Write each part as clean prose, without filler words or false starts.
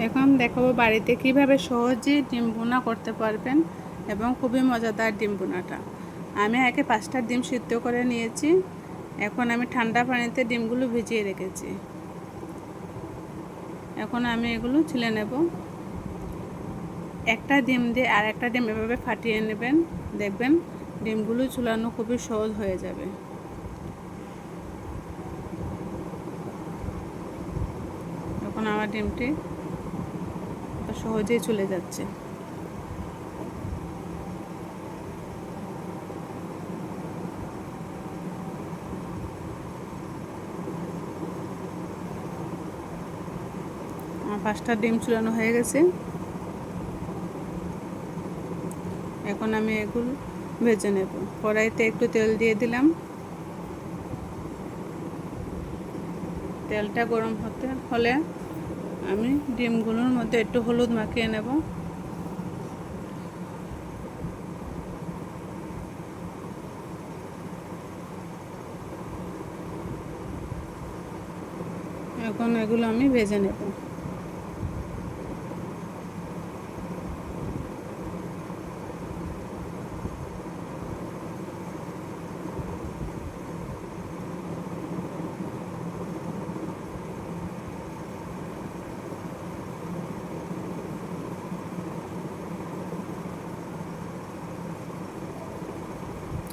এখন দেখাবো বাড়িতে কিভাবে সহজে ডিম ভুনা করতে পারবেন এবং খুবই মজাদার ডিম ভুনাটা। আমি আগে 5টা ডিম সিদ্ধ করে নিয়েছি। এখন আমি ঠান্ডা পানিতে ডিমগুলো ভিজিয়ে রেখেছি। এখন আমি এগুলো ছিলে নেব। একটা ডিম দিয়ে আর একটা ডিম এভাবে ফাটিয়ে নেবেন, দেখবেন ডিমগুলো চুলানো খুবই সহজ হয়ে যাবে। এখন আমার ডিমটি সহজেই চলে যাচ্ছে। আমার 5টা ডিম চুলানো হয়ে গেছে। এখন আমি এগুলো ভেজে নেব। কড়াইতে একটু তেল দিয়ে দিলাম। তেলটা গরম হলে আমি ডিমগুলোর মধ্যে একটু হলুদ মাখিয়ে নেব। এখন এগুলো আমি ভেজে নেব।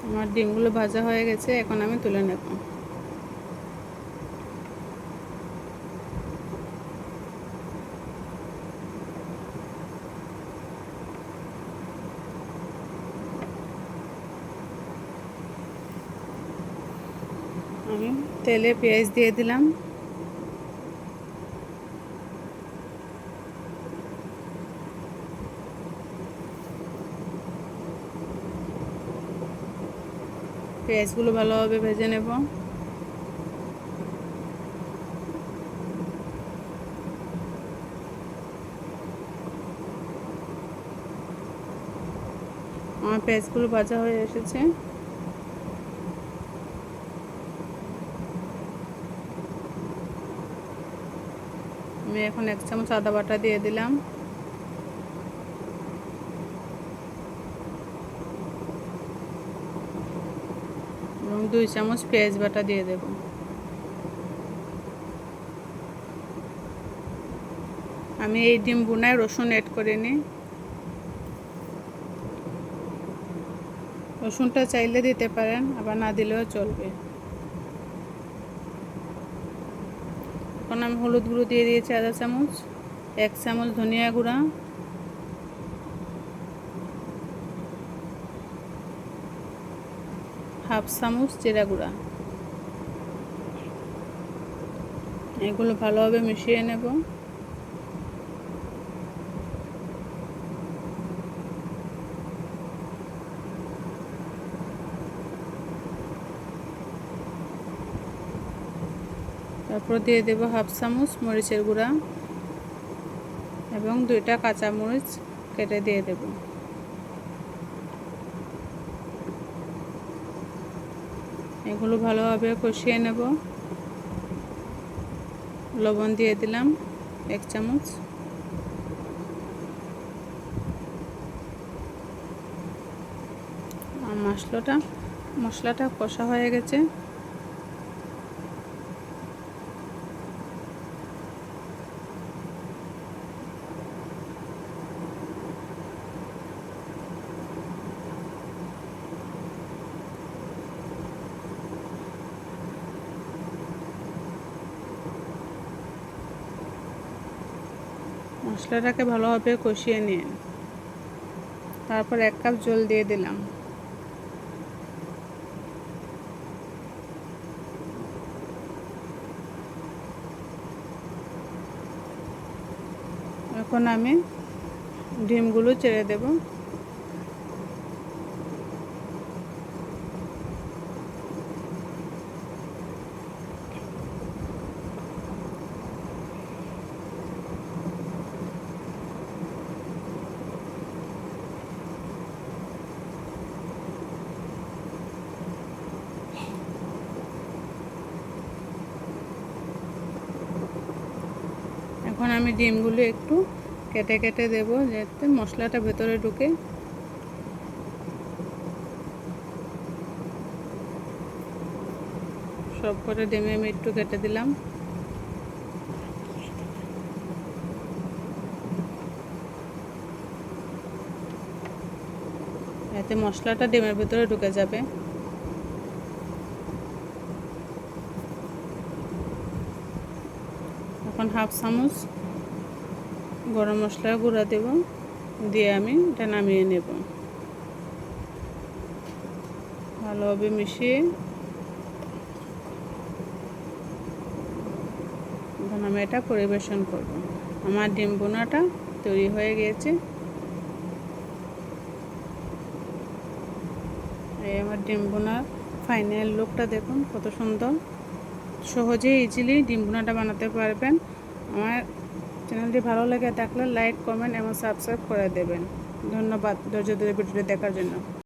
আমার ডিমগুলো ভাজা হয়ে গেছে, এখন আমি তুলে নেব। আমি তেলে পেঁয়াজ দিয়ে দিলাম। পেঁয়াজগুলো ভালোভাবে ভেজে নেব। আমার পেঁয়াজগুলো ভাজা হয়ে এসেছে। আমি এখন 1 চামচ আদা বাটা দিয়ে দিলাম। এবং 2 চামচ পেঁয়াজ বাটা দিয়ে দেব। আমি এই ডিম ভুনায় রসুন অ্যাড করিনি। রসুনটা চাইলে দিতে পারেন, আবার না দিলেও চলবে। এখন আমি হলুদ গুঁড়ো দিয়ে দিয়েছি আধা চামচ, 1 চামচ ধনিয়া গুঁড়া, হাফ চামচ জিরা গুঁড়া। এগুলো ভালোভাবে মিশিয়ে নেব। তারপর দিয়ে দেব হাফ চামচ মরিচের গুঁড়া এবং 2টা কাঁচা মরিচ কেটে দিয়ে দেব। এগুলো ভালোভাবে কষিয়ে নেব। লবণ দিয়ে দিলাম 1 চামচ। আর মশলাটা কষা হয়ে গেছে। মশলাটাকে ভালোভাবে কষিয়ে নিন। তারপর 1 কাপ জল দিয়ে দিলাম। এখন আমি ডিমগুলো ছেড়ে দেব। এখন আমি ডিমগুলো একটু কেটে কেটে দেব যাতে মশলাটা ভেতরে ঢুকে। সব করে ডিমে আমি একটু কেটে দিলাম। এতে মশলাটা ডিমের ভিতরে ঢুকে যাবে। এখন হাফ চামচ গরম মশলার গুঁড়া দেব, দিয়ে আমি এটা নামিয়ে নেব। ভালোভাবে মিশিয়ে এখন আমি এটা পরিবেশন করব। আমার ডিম বোনাটা তৈরি হয়ে গিয়েছে। এই আমার ডিম বোনার ফাইনাল লুকটা দেখুন কত সুন্দর। সহজে ইজিলি ডিম বোনাটা বানাতে পারবেন। আমার চ্যানেলটি ভালো লেগে থাকলে লাইক, কমেন্ট এবং সাবস্ক্রাইব করে দেবেন। ধন্যবাদ ধৈর্য ধরে ভিডিওটি দেখার জন্য।